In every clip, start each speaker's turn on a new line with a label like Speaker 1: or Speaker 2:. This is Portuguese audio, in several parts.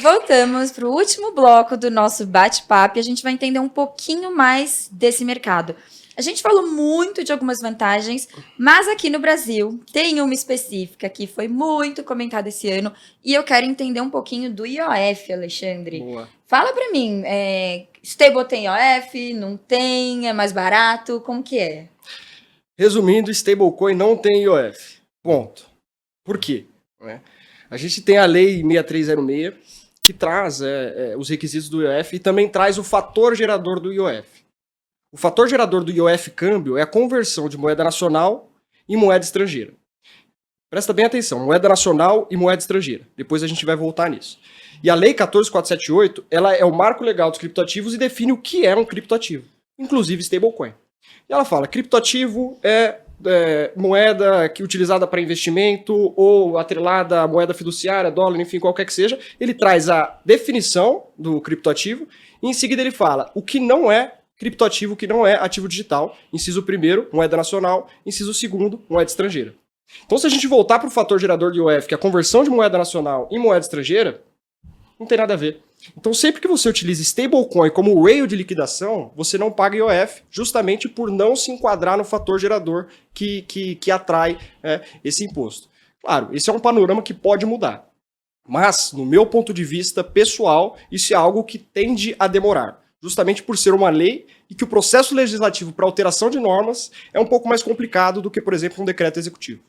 Speaker 1: Voltamos para o último bloco do nosso bate-papo e a gente vai entender um pouquinho mais desse mercado. A gente falou muito de algumas vantagens, mas aqui no Brasil tem uma específica que foi muito comentada esse ano e eu quero entender um pouquinho do IOF, Alexandre.
Speaker 2: Boa.
Speaker 1: Fala para mim, stable tem IOF, não tem, é mais barato, como que é?
Speaker 2: Resumindo, stablecoin não tem IOF. Ponto. Por quê? A gente tem a lei 6306, que traz os requisitos do IOF e também traz o fator gerador do IOF. O fator gerador do IOF câmbio é a conversão de moeda nacional em moeda estrangeira. Presta bem atenção, moeda nacional e moeda estrangeira. Depois a gente vai voltar nisso. E a lei 14478, ela é o marco legal dos criptoativos e define o que é um criptoativo, inclusive stablecoin. E ela fala, criptoativo é moeda que utilizada para investimento ou atrelada à moeda fiduciária, dólar, enfim, qualquer que seja. Ele traz a definição do criptoativo e em seguida ele fala o que não é criptoativo, o que não é ativo digital. Inciso 1º, moeda nacional. Inciso 2º, moeda estrangeira. Então, se a gente voltar para o fator gerador de IOF, que é a conversão de moeda nacional em moeda estrangeira, não tem nada a ver. Então, sempre que você utiliza stablecoin como rail de liquidação, você não paga IOF, justamente por não se enquadrar no fator gerador que atrai esse imposto. Claro, esse é um panorama que pode mudar. Mas, no meu ponto de vista pessoal, isso é algo que tende a demorar. Justamente por ser uma lei e que o processo legislativo para alteração de normas é um pouco mais complicado do que, por exemplo, um decreto executivo.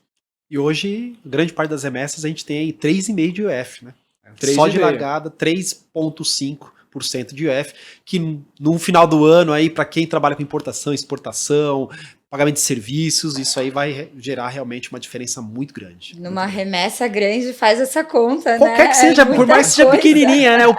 Speaker 3: E hoje, grande parte das remessas, a gente tem aí 3,5% de IOF, né?
Speaker 2: 3,5%.
Speaker 3: Só de largada, 3,5% de IOF, que no final do ano, aí para quem trabalha com importação, exportação, pagamento de serviços, isso aí vai gerar realmente uma diferença muito grande.
Speaker 1: Numa remessa grande faz essa conta,
Speaker 3: Qualquer
Speaker 1: né?
Speaker 3: que seja, por mais que seja pequenininha, né? O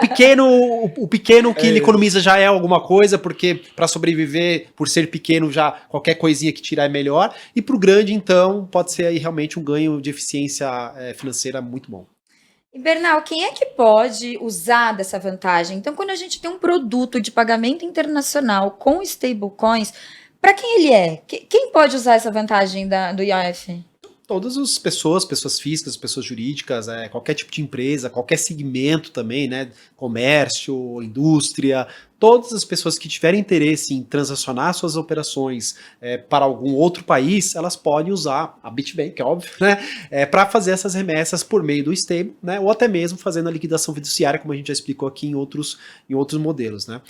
Speaker 3: pequeno que ele economiza já é alguma coisa, porque para sobreviver, por ser pequeno, já qualquer coisinha que tirar é melhor. E para o grande, então, pode ser aí realmente um ganho de eficiência financeira muito bom.
Speaker 1: E Bernal, quem é que pode usar dessa vantagem? Então, quando a gente tem um produto de pagamento internacional com stablecoins, para quem ele é? Quem pode usar essa vantagem do IOF?
Speaker 3: Todas as pessoas físicas, pessoas jurídicas, qualquer tipo de empresa, qualquer segmento também, né? Comércio, indústria, todas as pessoas que tiverem interesse em transacionar suas operações para algum outro país, elas podem usar a BitBank, é óbvio, né? Para fazer essas remessas por meio do stable, né? Ou até mesmo fazendo a liquidação fiduciária, como a gente já explicou aqui em outros modelos, né?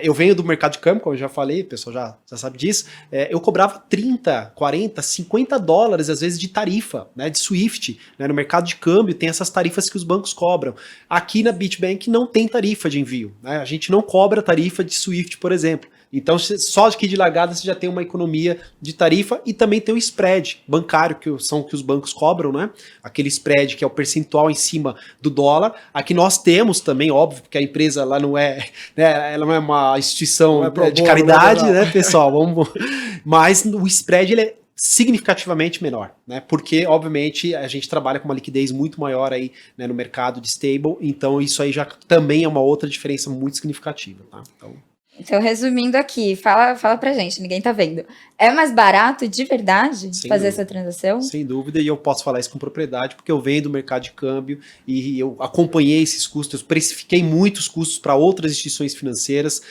Speaker 3: Eu venho do mercado de câmbio, como eu já falei, o pessoal já sabe disso, eu cobrava 30, 40, 50 dólares às vezes de tarifa, né? De Swift, né? No mercado de câmbio tem essas tarifas que os bancos cobram. Aqui na BitBank não tem tarifa de envio, né? A gente não cobra tarifa de Swift, por exemplo. Então, só aqui de largada você já tem uma economia de tarifa e também tem o spread bancário, que os bancos cobram, né? Aquele spread que é o percentual em cima do dólar. Aqui nós temos também, óbvio, porque a empresa ela não é, né, ela não é uma instituição de caridade, né, pessoal? Mas o spread ele é significativamente menor, né? Porque, obviamente, a gente trabalha com uma liquidez muito maior aí, né, no mercado de stable, então isso aí já também é uma outra diferença muito significativa, tá?
Speaker 1: Então, resumindo aqui, fala pra gente, ninguém tá vendo. É mais barato de verdade fazer essa transação?
Speaker 3: Sem dúvida, e eu posso falar isso com propriedade, porque eu venho do mercado de câmbio e eu acompanhei esses custos, eu precifiquei muitos custos para outras instituições financeiras,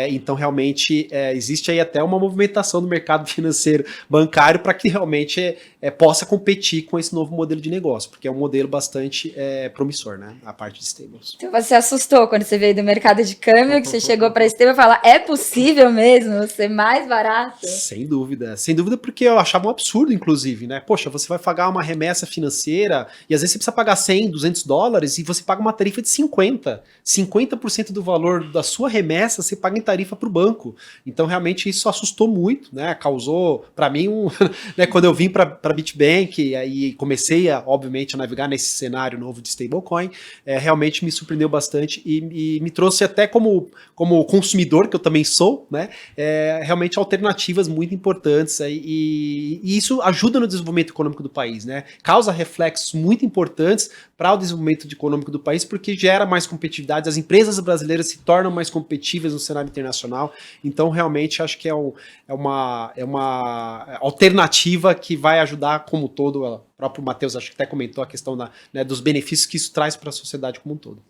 Speaker 3: então realmente existe aí até uma movimentação do mercado financeiro bancário para que realmente possa competir com esse novo modelo de negócio, porque é um modelo bastante promissor, né, a parte de stables.
Speaker 1: Então você assustou quando você veio do mercado de câmbio, que você chegou para stable e falar, é possível mesmo ser mais barato?
Speaker 3: Sem dúvida, porque eu achava um absurdo, inclusive, né? Poxa, você vai pagar uma remessa financeira e às vezes você precisa pagar 100, 200 dólares e você paga uma tarifa de 50% do valor da sua remessa você paga em tarifa para o banco. Então, realmente, isso assustou muito, né? Causou, para mim, né, quando eu vim para a BitBank e comecei, obviamente, a navegar nesse cenário novo de stablecoin, realmente me surpreendeu bastante e me trouxe até como consumidor, que eu também sou, né? Realmente alternativas muito importantes e isso ajuda no desenvolvimento econômico do país, né? Causa reflexos muito importantes para o desenvolvimento econômico do país, porque gera mais competitividade, as empresas brasileiras se tornam mais competitivas no cenário internacional, então realmente acho que é uma alternativa que vai ajudar ajudar como todo. O próprio Matheus acho que até comentou a questão né, dos benefícios que isso traz para a sociedade como um todo.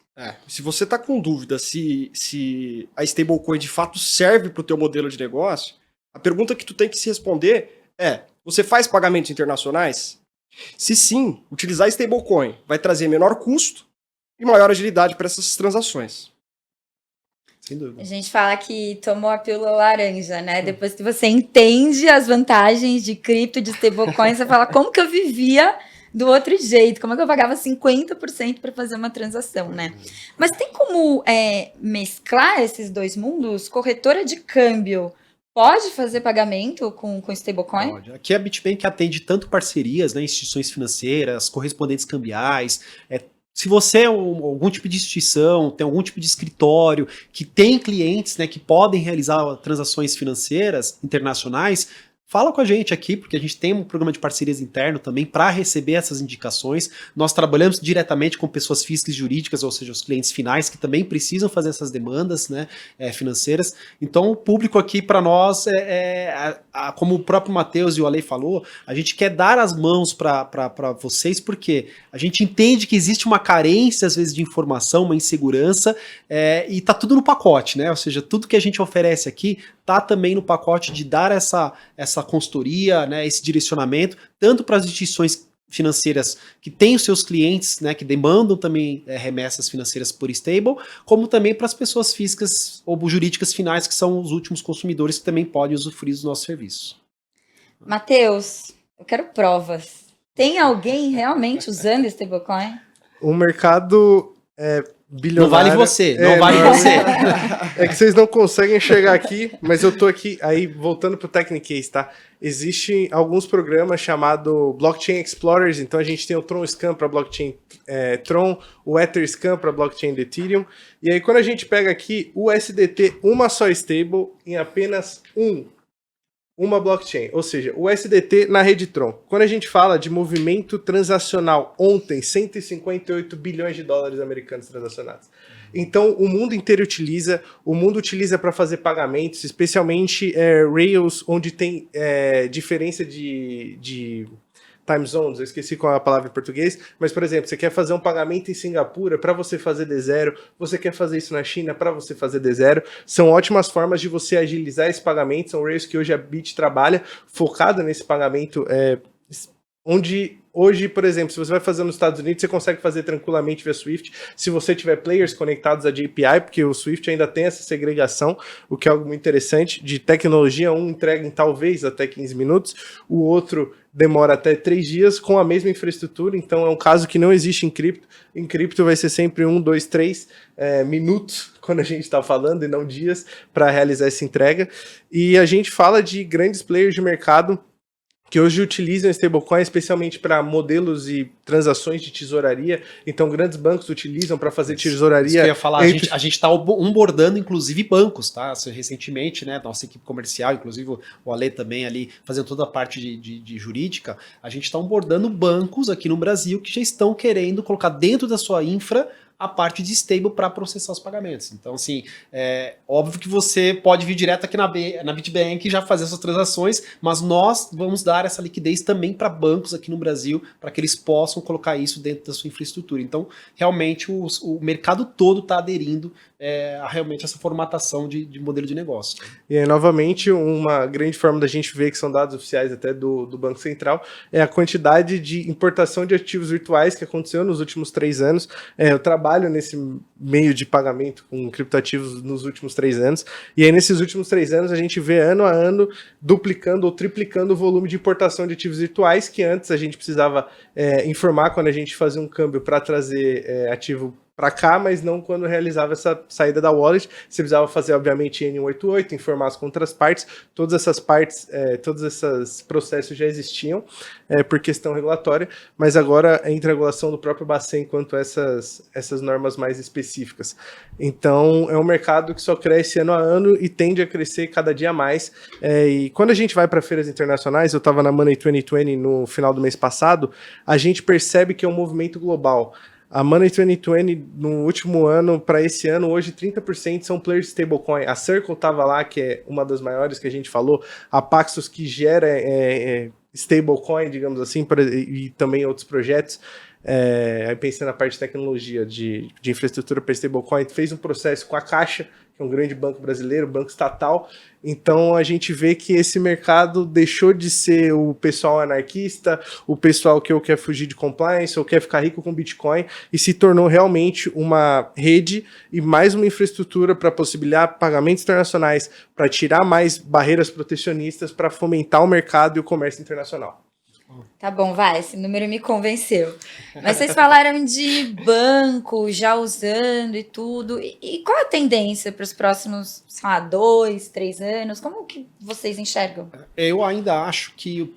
Speaker 2: Se você está com dúvida se a stablecoin de fato serve para o teu modelo de negócio, a pergunta que tu tem que se responder é: você faz pagamentos internacionais? Se sim, utilizar stablecoin vai trazer menor custo e maior agilidade para essas transações.
Speaker 3: Sem dúvida.
Speaker 1: A gente fala que tomou a pílula laranja, né? Depois que você entende as vantagens de cripto, de stablecoin, você fala, como que eu vivia do outro jeito? Como é que eu pagava 50% para fazer uma transação, né? Mas tem como mesclar esses dois mundos? Corretora de câmbio pode fazer pagamento com stablecoin?
Speaker 3: Pode. Aqui a Bitbank atende tanto parcerias, né, instituições financeiras, correspondentes cambiais. Se você é algum tipo de instituição, tem algum tipo de escritório que tem clientes, né, que podem realizar transações financeiras internacionais, fala com a gente aqui, porque a gente tem um programa de parcerias interno também para receber essas indicações. Nós trabalhamos diretamente com pessoas físicas e jurídicas, ou seja, os clientes finais, que também precisam fazer essas demandas, né, financeiras. Então, o público aqui para nós, como o próprio Matheus e o Ale falou, a gente quer dar as mãos para vocês, porque a gente entende que existe uma carência, às vezes, de informação, uma insegurança, e tá tudo no pacote, né? Ou seja, tudo que a gente oferece aqui tá também no pacote de dar essa consultoria, né, esse direcionamento, tanto para as instituições financeiras que têm os seus clientes, né, que demandam também remessas financeiras por stable, como também para as pessoas físicas ou jurídicas finais, que são os últimos consumidores que também podem usufruir dos nossos serviços.
Speaker 1: Matheus, eu quero provas. Tem alguém realmente usando stablecoin?
Speaker 4: O mercado é bilionário.
Speaker 3: Não vale você, não vale você.
Speaker 4: É que vocês não conseguem chegar aqui, mas eu tô aqui, aí voltando pro Technicase, tá? Existem alguns programas chamados Blockchain Explorers, então a gente tem o Tron Scan para blockchain Tron, o Ether Scan para blockchain de Ethereum, e aí quando a gente pega aqui o USDT, uma só stable, em apenas uma blockchain, ou seja, o USDT na rede Tron. Quando a gente fala de movimento transacional, ontem, 158 bilhões de dólares americanos transacionados. Então, o mundo inteiro utiliza, para fazer pagamentos, especialmente Rails, onde tem diferença de time zones, eu esqueci qual é a palavra em português, mas, por exemplo, você quer fazer um pagamento em Singapura para você fazer D0, você quer fazer isso na China para você fazer D0, são ótimas formas de você agilizar esse pagamento, são Rails que hoje a Bit trabalha focado nesse pagamento, onde hoje, por exemplo, se você vai fazer nos Estados Unidos, você consegue fazer tranquilamente via Swift, se você tiver players conectados à API, porque o Swift ainda tem essa segregação, o que é algo muito interessante, de tecnologia, um entrega em talvez até 15 minutos, o outro demora até 3 dias com a mesma infraestrutura, então é um caso que não existe em cripto. Em cripto vai ser sempre 1, 2, 3 minutos, quando a gente está falando, e não dias, para realizar essa entrega. E a gente fala de grandes players de mercado que hoje utilizam stablecoin especialmente para modelos e transações de tesouraria. Então, grandes bancos utilizam para fazer tesouraria. Isso que eu
Speaker 3: ia falar, a gente está onboardando, inclusive, bancos, tá? Recentemente, né, nossa equipe comercial, inclusive o Ale também ali, fazendo toda a parte de jurídica, a gente está onboardando bancos aqui no Brasil que já estão querendo colocar dentro da sua infra a parte de stable para processar os pagamentos. Então, assim, óbvio que você pode vir direto aqui na Bitbank e já fazer essas transações, mas nós vamos dar essa liquidez também para bancos aqui no Brasil, para que eles possam colocar isso dentro da sua infraestrutura. Então, realmente, o mercado todo está aderindo a realmente essa formatação de modelo de negócio.
Speaker 4: E aí, novamente, uma grande forma da gente ver, que são dados oficiais até do Banco Central, é a quantidade de importação de ativos virtuais que aconteceu nos últimos 3 anos. Eu trabalho nesse meio de pagamento com criptoativos nos últimos 3 anos, e aí nesses últimos 3 anos a gente vê ano a ano duplicando ou triplicando o volume de importação de ativos virtuais, que antes a gente precisava informar quando a gente fazia um câmbio para trazer ativo para cá, mas não quando realizava essa saída da wallet. Você precisava fazer, obviamente, N188, informar as contrapartes, todas essas partes, todos esses processos já existiam por questão regulatória, mas agora entra a regulação do próprio Bacen quanto a essas normas mais específicas. Então, é um mercado que só cresce ano a ano e tende a crescer cada dia mais. E quando a gente vai para feiras internacionais, eu estava na Money 2020 no final do mês passado, a gente percebe que é um movimento global. A Money 2020, no último ano, para esse ano, hoje 30% são players de stablecoin. A Circle estava lá, que é uma das maiores que a gente falou, a Paxos, que gera stablecoin, digamos assim, e também outros projetos. Aí pensando na parte de tecnologia, de infraestrutura para stablecoin, fez um processo com a Caixa, que é um grande banco brasileiro, banco estatal. Então a gente vê que esse mercado deixou de ser o pessoal anarquista, o pessoal que quer fugir de compliance ou quer ficar rico com Bitcoin, e se tornou realmente uma rede e mais uma infraestrutura para possibilitar pagamentos internacionais, para tirar mais barreiras protecionistas, para fomentar o mercado e o comércio internacional.
Speaker 1: Tá bom, vai, esse número me convenceu. Mas vocês falaram de banco já usando e tudo. E qual a tendência para os próximos, sei lá, 2, 3 anos? Como que vocês enxergam?
Speaker 3: Eu ainda acho que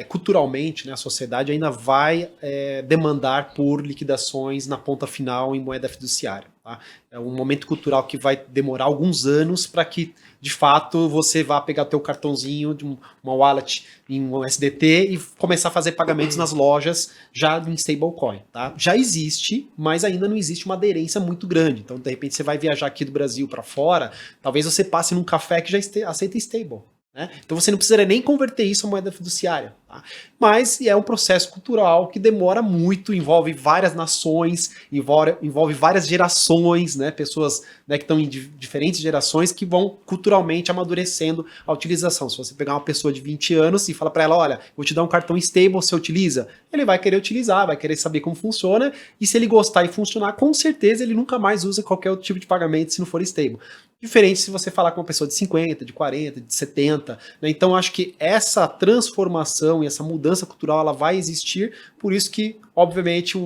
Speaker 3: culturalmente, né, a sociedade ainda vai demandar por liquidações na ponta final em moeda fiduciária. Tá? É um momento cultural que vai demorar alguns anos para que, de fato, você vá pegar teu cartãozinho de uma wallet em um SDT e começar a fazer pagamentos nas lojas já em stablecoin. Tá? Já existe, mas ainda não existe uma aderência muito grande. Então, de repente, você vai viajar aqui do Brasil para fora, talvez você passe num café que já aceita stable. Né? Então você não precisaria nem converter isso a moeda fiduciária. Tá? Mas é um processo cultural que demora muito, envolve várias nações, envolve várias gerações, né? Pessoas, né, que estão em diferentes gerações que vão culturalmente amadurecendo a utilização. Se você pegar uma pessoa de 20 anos e falar para ela, olha, vou te dar um cartão stable, você utiliza? Ele vai querer utilizar, vai querer saber como funciona, e se ele gostar e funcionar, com certeza ele nunca mais usa qualquer outro tipo de pagamento se não for stable. Diferente se você falar com uma pessoa de 50, de 40, de 70, né? Então acho que essa transformação e essa mudança cultural ela vai existir, por isso que, obviamente,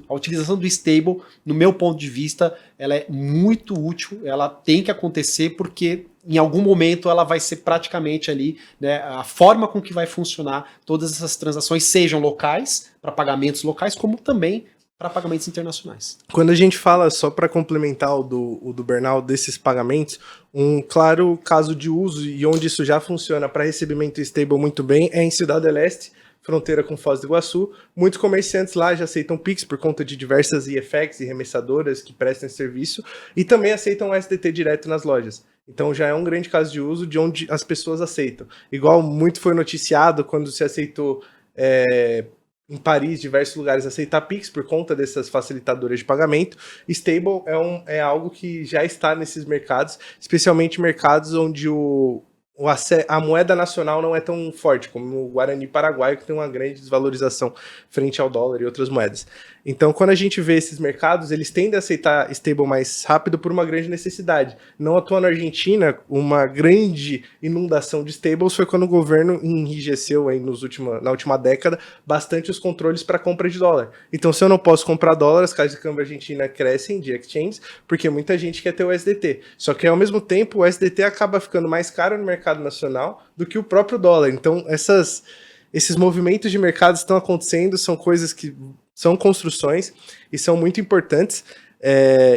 Speaker 3: a utilização do stable, no meu ponto de vista, ela é muito útil, ela tem que acontecer porque em algum momento ela vai ser praticamente ali, né, a forma com que vai funcionar todas essas transações, sejam locais, para pagamentos locais, como também para pagamentos internacionais.
Speaker 4: Quando a gente fala, só para complementar o do Bernal, desses pagamentos, um claro caso de uso e onde isso já funciona para recebimento stable muito bem é em Cidade del Este, fronteira com Foz do Iguaçu. Muitos comerciantes lá já aceitam Pix por conta de diversas IFX e remessadoras que prestam esse serviço e também aceitam o SDT direto nas lojas. Então já é um grande caso de uso de onde as pessoas aceitam. Igual muito foi noticiado quando se aceitou em Paris, diversos lugares, aceitar Pix por conta dessas facilitadoras de pagamento. Stable é algo que já está nesses mercados, especialmente mercados onde a moeda nacional não é tão forte, como o Guarani Paraguaio, que tem uma grande desvalorização frente ao dólar e outras moedas. Então, quando a gente vê esses mercados, eles tendem a aceitar stable mais rápido por uma grande necessidade. Não à toa na Argentina, uma grande inundação de stables foi quando o governo enrijeceu aí na última década bastante os controles para compra de dólar. Então, se eu não posso comprar dólar, as casas de câmbio argentina crescem de exchanges, porque muita gente quer ter o SDT. Só que, ao mesmo tempo, o SDT acaba ficando mais caro no mercado nacional do que o próprio dólar. Então, esses movimentos de mercado estão acontecendo, são coisas que são construções e são muito importantes.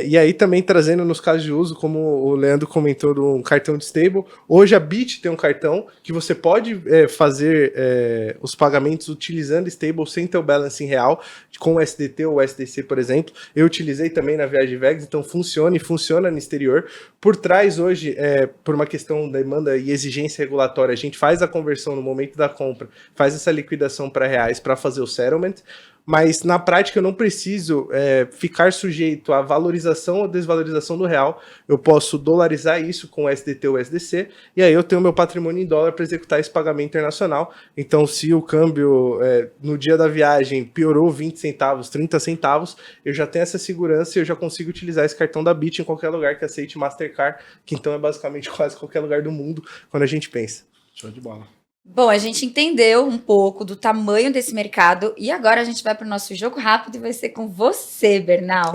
Speaker 4: E aí também trazendo nos casos de uso, como o Leandro comentou, de um cartão de stable. Hoje a Bit tem um cartão que você pode fazer os pagamentos utilizando stable sem ter o balance em real, com o SDT ou o SDC, por exemplo. Eu utilizei também na viagem de Vegas, então funciona e funciona no exterior. Por trás hoje, por uma questão de demanda e exigência regulatória, a gente faz a conversão no momento da compra, faz essa liquidação para reais para fazer o settlement. Mas na prática eu não preciso ficar sujeito à valorização ou desvalorização do real. Eu posso dolarizar isso com o SDT ou SDC, e aí eu tenho meu patrimônio em dólar para executar esse pagamento internacional. Então, se o câmbio no dia da viagem piorou 20 centavos, 30 centavos, eu já tenho essa segurança e eu já consigo utilizar esse cartão da Bit em qualquer lugar que aceite Mastercard, que então é basicamente quase qualquer lugar do mundo quando a gente pensa.
Speaker 3: Show de bola.
Speaker 1: Bom, a gente entendeu um pouco do tamanho desse mercado e agora a gente vai para o nosso jogo rápido e vai ser com você, Bernal.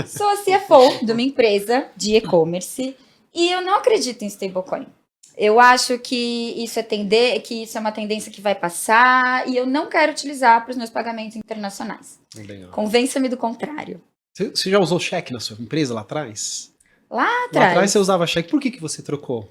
Speaker 1: Sou a CFO de uma empresa de e-commerce e eu não acredito em stablecoin. Eu acho que isso é uma tendência que vai passar e eu não quero utilizar para os meus pagamentos internacionais.
Speaker 3: Legal.
Speaker 1: Convença-me do contrário.
Speaker 3: Você já usou cheque na sua empresa lá atrás?
Speaker 1: Lá
Speaker 3: Lá
Speaker 1: atrás.
Speaker 3: atrás você usava cheque. Por que você trocou?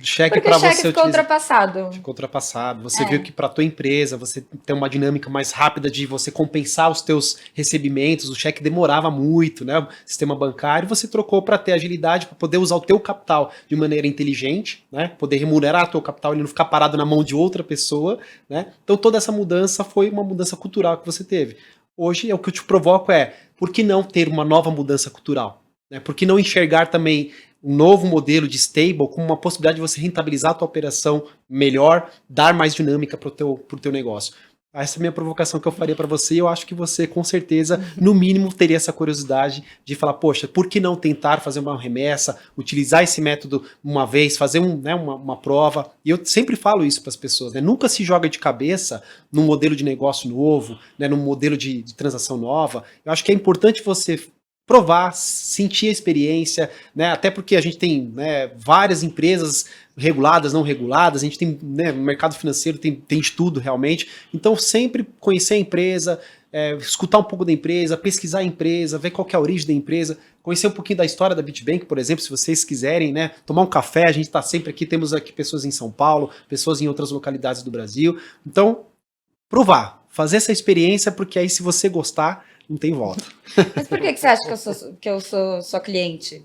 Speaker 3: cheque
Speaker 1: Porque
Speaker 3: para
Speaker 1: o cheque
Speaker 3: você
Speaker 1: ficou
Speaker 3: utilizar.
Speaker 1: ultrapassado.
Speaker 3: Ficou ultrapassado. Você viu que para tua empresa você tem uma dinâmica mais rápida de você compensar os teus recebimentos. O cheque demorava muito, né? O sistema bancário você trocou para ter agilidade, para poder usar o teu capital de maneira inteligente, né? Poder remunerar o teu capital e não ficar parado na mão de outra pessoa, né? Então toda essa mudança foi uma mudança cultural que você teve. Hoje o que eu te provoco por que não ter uma nova mudança cultural? Né? Por que não enxergar também um novo modelo de stable como uma possibilidade de você rentabilizar a tua operação melhor, dar mais dinâmica para o teu negócio? Essa é a minha provocação que eu faria para você, e eu acho que você, com certeza, no mínimo, teria essa curiosidade de falar, poxa, por que não tentar fazer uma remessa, utilizar esse método uma vez, fazer uma prova? E eu sempre falo isso para as pessoas, né? Nunca se joga de cabeça num modelo de negócio novo, né? Num modelo de transação nova. Eu acho que é importante você provar, sentir a experiência, né? Até porque a gente tem, né, várias empresas reguladas, não reguladas, a gente tem, né, mercado financeiro tem estudo realmente, então sempre conhecer a empresa, escutar um pouco da empresa, pesquisar a empresa, ver qual que é a origem da empresa, conhecer um pouquinho da história da BitBank, por exemplo, se vocês quiserem, né, tomar um café, a gente está sempre aqui, temos aqui pessoas em São Paulo, pessoas em outras localidades do Brasil, então provar, fazer essa experiência, porque aí se você gostar, não tem volta.
Speaker 1: Mas por que você acha que eu sou sua cliente?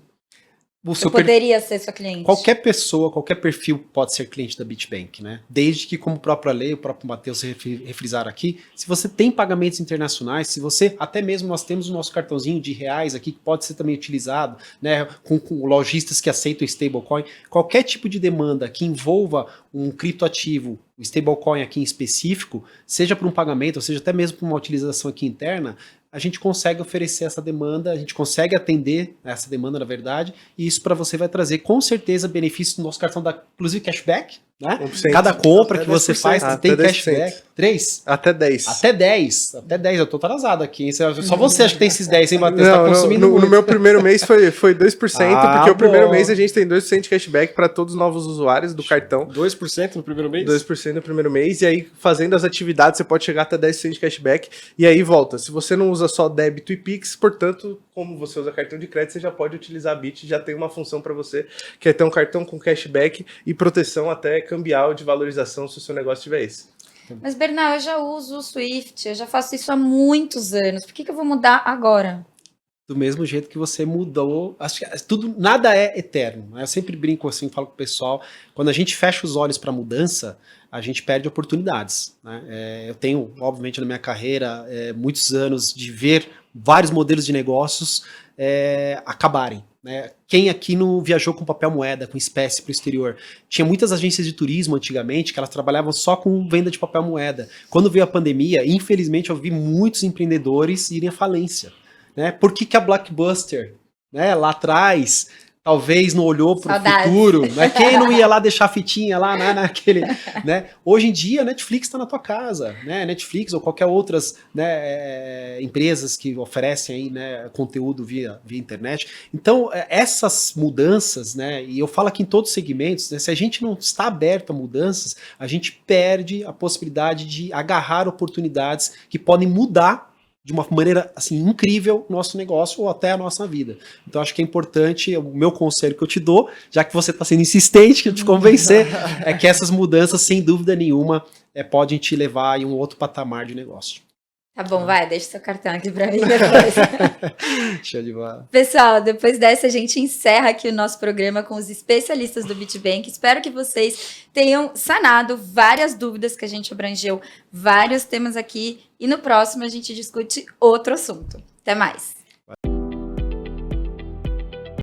Speaker 3: O
Speaker 1: Eu
Speaker 3: seu
Speaker 1: poderia ser sua cliente.
Speaker 3: Qualquer pessoa, qualquer perfil pode ser cliente da BitBank, né? Desde que, como a própria lei, o próprio Matheus refrisaram aqui, se você tem pagamentos internacionais, se você, até mesmo nós temos o nosso cartãozinho de reais aqui, que pode ser também utilizado, né? Com lojistas que aceitam stablecoin, qualquer tipo de demanda que envolva um criptoativo, um stablecoin aqui em específico, seja para um pagamento, ou seja até mesmo para uma utilização aqui interna, a gente consegue oferecer essa demanda, a gente consegue atender essa demanda, na verdade, e isso para você vai trazer com certeza benefícios do nosso cartão, inclusive cashback, né?
Speaker 4: 1%.
Speaker 3: Cada compra
Speaker 4: Até
Speaker 3: que você
Speaker 4: 10%.
Speaker 3: faz tem
Speaker 4: Até
Speaker 3: cashback. 3?
Speaker 4: Até 10.
Speaker 3: Até 10. Até 10, eu tô atrasado aqui. Hein? Só você acha que tem esses 10, hein, Matheus?
Speaker 4: Não,
Speaker 3: Tá consumindo
Speaker 4: no
Speaker 3: muito.
Speaker 4: meu primeiro mês foi 2%,
Speaker 3: Ah,
Speaker 4: porque o primeiro
Speaker 3: bom.
Speaker 4: mês a gente tem 2% de cashback para todos os novos usuários do cartão.
Speaker 2: 2% no primeiro mês?
Speaker 4: 2% no primeiro mês, e aí fazendo as atividades você pode chegar até 10% de cashback, e aí volta. Se você não usa só débito e Pix, portanto, como você usa cartão de crédito, você já pode utilizar a Bit, já tem uma função para você, que é ter um cartão com cashback e proteção até cambial de valorização, se o seu negócio tiver esse.
Speaker 1: Mas, Bernal, eu já uso o Swift, eu já faço isso há muitos anos. Por que eu vou mudar agora?
Speaker 3: Do mesmo jeito que você mudou, acho que tudo, nada é eterno. Né? Eu sempre brinco assim, falo com o pessoal, quando a gente fecha os olhos para mudança, a gente perde oportunidades. Né? Eu tenho, obviamente, na minha carreira, muitos anos de ver vários modelos de negócios acabarem. Né? Quem aqui não viajou com papel moeda, com espécie para o exterior? Tinha muitas agências de turismo antigamente que elas trabalhavam só com venda de papel moeda. Quando veio a pandemia, infelizmente eu vi muitos empreendedores irem à falência. Né? Por que a Blockbuster, né, lá atrás, talvez não olhou para o futuro? Né? Quem não ia lá deixar a fitinha lá naquele... Né? Hoje em dia, a Netflix está na tua casa. Né? Netflix ou qualquer outras, né, empresas que oferecem aí, né, conteúdo via internet. Então, essas mudanças, né, e eu falo aqui em todos os segmentos, né, se a gente não está aberto a mudanças, a gente perde a possibilidade de agarrar oportunidades que podem mudar de uma maneira assim incrível o nosso negócio ou até a nossa vida. Então acho que é importante, o meu conselho que eu te dou, já que você está sendo insistente que eu te convencer, é que essas mudanças, sem dúvida nenhuma, podem te levar em um outro patamar de negócio.
Speaker 1: Tá bom, vai, deixa seu cartão aqui pra mim depois.
Speaker 3: Show de bola.
Speaker 1: Pessoal, depois dessa a gente encerra aqui o nosso programa com os especialistas do BitBank. Espero que vocês tenham sanado várias dúvidas que a gente abrangeu, vários temas aqui. E no próximo a gente discute outro assunto. Até mais!